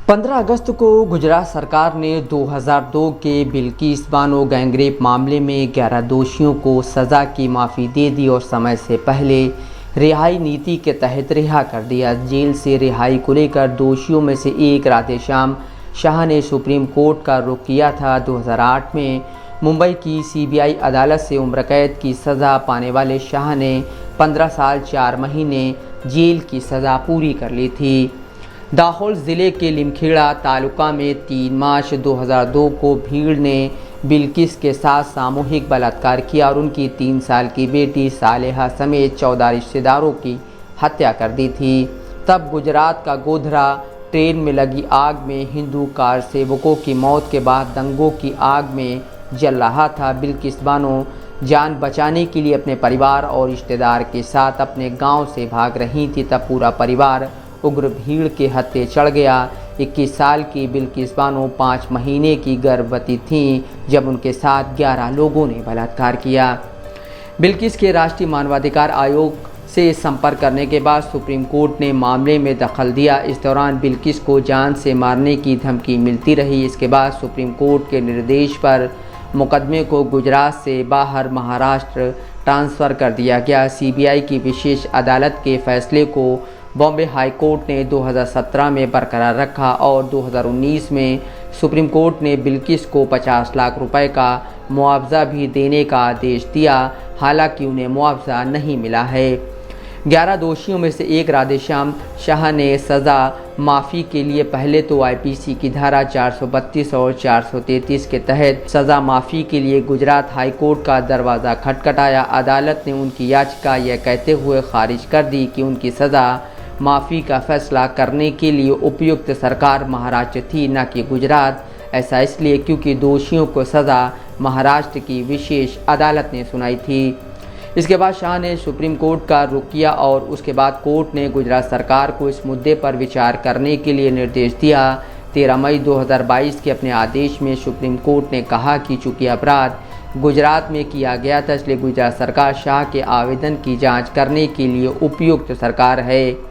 15 अगस्त को गुजरात सरकार ने 2002 के बिल्किस बानो गैंगरेप मामले में 11 दोषियों को सज़ा की माफ़ी दे दी और समय से पहले रिहाई नीति के तहत रिहा कर दिया। जेल से रिहाई को लेकर दोषियों में से एक राधेश्याम शाह ने सुप्रीम कोर्ट का रुख किया था। 2008 में मुंबई की सीबीआई अदालत से उम्र कैद की सज़ा पाने वाले शाह ने 15 साल 4 महीने जेल की सज़ा पूरी कर ली थी। दाहोद ज़िले के लिमखेड़ा तालुका में 3 मार्च 2002 को भीड़ ने बिल्किस के साथ सामूहिक बलात्कार किया और उनकी 3 साल की बेटी सालेहा समेत 14 रिश्तेदारों की हत्या कर दी थी। तब गुजरात का गोधरा ट्रेन में लगी आग में हिंदू कार सेवकों की मौत के बाद दंगों की आग में जल रहा था। बिल्किस बानो जान बचाने के लिए अपने परिवार और रिश्तेदार के साथ अपने गांव से भाग रही थी। तब पूरा परिवार उग्र भीड़ के हत्थे चढ़ गया। 21 साल की बिल्किस बानो 5 महीने की गर्भवती थीं जब उनके साथ 11 लोगों ने बलात्कार किया। बिल्किस के राष्ट्रीय मानवाधिकार आयोग से संपर्क करने के बाद सुप्रीम कोर्ट ने मामले में दखल दिया। इस दौरान बिल्किस को जान से मारने की धमकी मिलती रही। इसके बाद सुप्रीम कोर्ट के निर्देश पर मुकदमे को गुजरात से बाहर महाराष्ट्र ट्रांसफ़र कर दिया गया। सीबीआई की विशेष अदालत के फैसले को बॉम्बे हाई कोर्ट ने 2017 में बरकरार रखा और 2019 में सुप्रीम कोर्ट ने बिल्किस को 50 लाख रुपए का मुआवजा भी देने का आदेश दिया। हालांकि उन्हें मुआवजा नहीं मिला है। 11 दोषियों में से एक राधेश्याम शाह ने सज़ा माफ़ी के लिए पहले तो आईपीसी की धारा 432 और 433 के तहत सज़ा माफ़ी के लिए गुजरात हाई कोर्ट का दरवाज़ा खटखटाया। अदालत ने उनकी याचिका यह कहते हुए खारिज कर दी कि उनकी सज़ा माफ़ी का फैसला करने के लिए उपयुक्त सरकार महाराष्ट्र थी, न कि गुजरात। ऐसा इसलिए क्योंकि दोषियों को सज़ा महाराष्ट्र की विशेष अदालत ने सुनाई थी। इसके बाद शाह ने सुप्रीम कोर्ट का रुख किया और उसके बाद कोर्ट ने गुजरात सरकार को इस मुद्दे पर विचार करने के लिए निर्देश दिया। 13 मई 2022 के अपने आदेश में सुप्रीम कोर्ट ने कहा कि चूंकि अपराध गुजरात में किया गया था, इसलिए गुजरात सरकार शाह के आवेदन की जांच करने के लिए उपयुक्त सरकार है।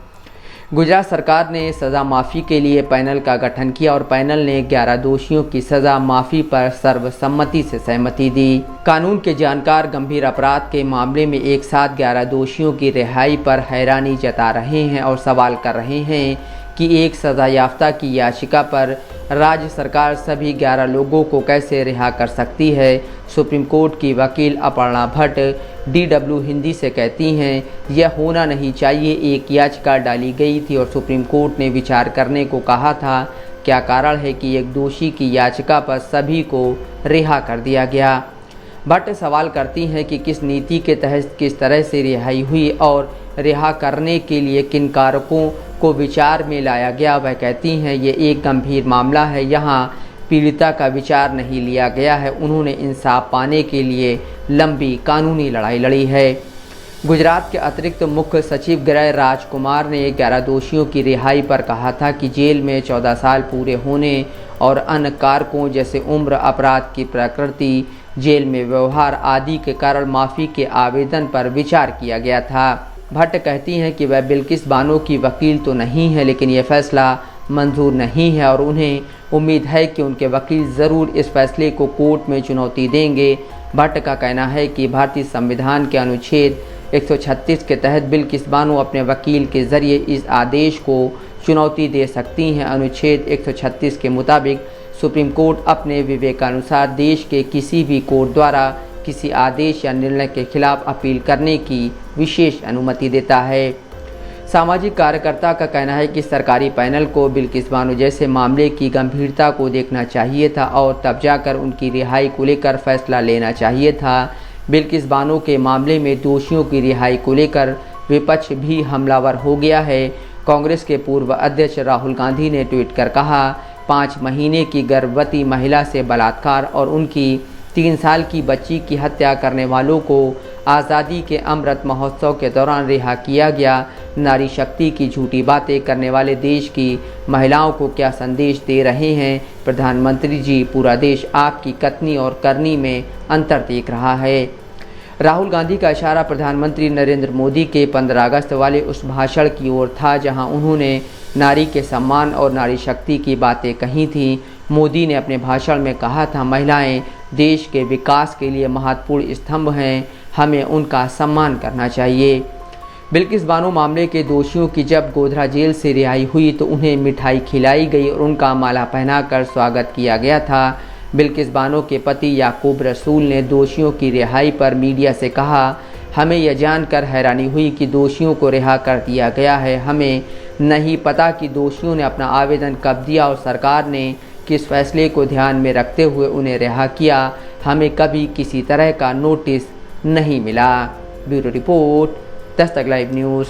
गुजरात सरकार ने सज़ा माफ़ी के लिए पैनल का गठन किया और पैनल ने 11 दोषियों की सज़ा माफ़ी पर सर्वसम्मति से सहमति दी। कानून के जानकार गंभीर अपराध के मामले में एक साथ 11 दोषियों की रिहाई पर हैरानी जता रहे हैं और सवाल कर रहे हैं कि एक सज़ा याफ्ता की याचिका पर राज्य सरकार सभी 11 लोगों को कैसे रिहा कर सकती है। सुप्रीम कोर्ट की वकील अपर्णा भट्ट DW हिंदी से कहती हैं, यह होना नहीं चाहिए। एक याचिका डाली गई थी और सुप्रीम कोर्ट ने विचार करने को कहा था। क्या कारण है कि एक दोषी की याचिका पर सभी को रिहा कर दिया गया। भट्ट सवाल करती हैं कि किस नीति के तहत किस तरह से रिहाई हुई और रिहा करने के लिए किन कारकों को विचार में लाया गया। वह कहती हैं, ये एक गंभीर मामला है, यहाँ पीड़िता का विचार नहीं लिया गया है। उन्होंने इंसाफ पाने के लिए लंबी कानूनी लड़ाई लड़ी है। गुजरात के अतिरिक्त मुख्य सचिव गृह राजकुमार ने 11 दोषियों की रिहाई पर कहा था कि जेल में 14 साल पूरे होने और अन्य कारकों जैसे उम्र, अपराध की प्रकृति, जेल में व्यवहार आदि के कारण माफ़ी के आवेदन पर विचार किया गया था। भट्ट कहती हैं कि वह बिल्किस बानो की वकील तो नहीं है, लेकिन यह फैसला मंजूर नहीं है और उन्हें उम्मीद है कि उनके वकील ज़रूर इस फैसले को कोर्ट में चुनौती देंगे। भट्ट का कहना है कि भारतीय संविधान के अनुच्छेद 136 के तहत बिल्किस बानो अपने वकील के ज़रिए इस आदेश को चुनौती दे सकती हैं। अनुच्छेद 136 के मुताबिक सुप्रीम कोर्ट अपने विवेकानुसार देश के किसी भी कोर्ट द्वारा किसी आदेश या निर्णय के खिलाफ अपील करने की विशेष अनुमति देता है। सामाजिक कार्यकर्ता का कहना है कि सरकारी पैनल को बिल्किस बानो जैसे मामले की गंभीरता को देखना चाहिए था और तब जाकर उनकी रिहाई को लेकर फैसला लेना चाहिए था। बिल्किस बानो के मामले में दोषियों की रिहाई को लेकर विपक्ष भी हमलावर हो गया है। कांग्रेस के पूर्व अध्यक्ष राहुल गांधी ने ट्वीट कर कहा, 5 महीने की गर्भवती महिला से बलात्कार और उनकी 3 साल की बच्ची की हत्या करने वालों को आज़ादी के अमृत महोत्सव के दौरान रिहा किया गया। नारी शक्ति की झूठी बातें करने वाले देश की महिलाओं को क्या संदेश दे रहे हैं प्रधानमंत्री जी। पूरा देश आपकी कथनी और करनी में अंतर देख रहा है। राहुल गांधी का इशारा प्रधानमंत्री नरेंद्र मोदी के 15 अगस्त वाले उस भाषण की ओर था, जहां उन्होंने नारी के सम्मान और नारी शक्ति की बातें कही थी। मोदी ने अपने भाषण में कहा था, महिलाएं देश के विकास के लिए महत्वपूर्ण स्तंभ हैं, हमें उनका सम्मान करना चाहिए। बिल्किस बानो मामले के दोषियों की जब गोधरा जेल से रिहाई हुई तो उन्हें मिठाई खिलाई गई और उनका माला पहनाकर स्वागत किया गया था। बिल्किस बानो के पति याकूब रसूल ने दोषियों की रिहाई पर मीडिया से कहा, हमें यह जानकर हैरानी हुई कि दोषियों को रिहा कर दिया गया है। हमें नहीं पता कि दोषियों ने अपना आवेदन कब दिया और सरकार ने किस फैसले को ध्यान में रखते हुए उन्हें रिहा किया। हमें कभी किसी तरह का नोटिस नहीं मिला। Bureau report, Dastak live news.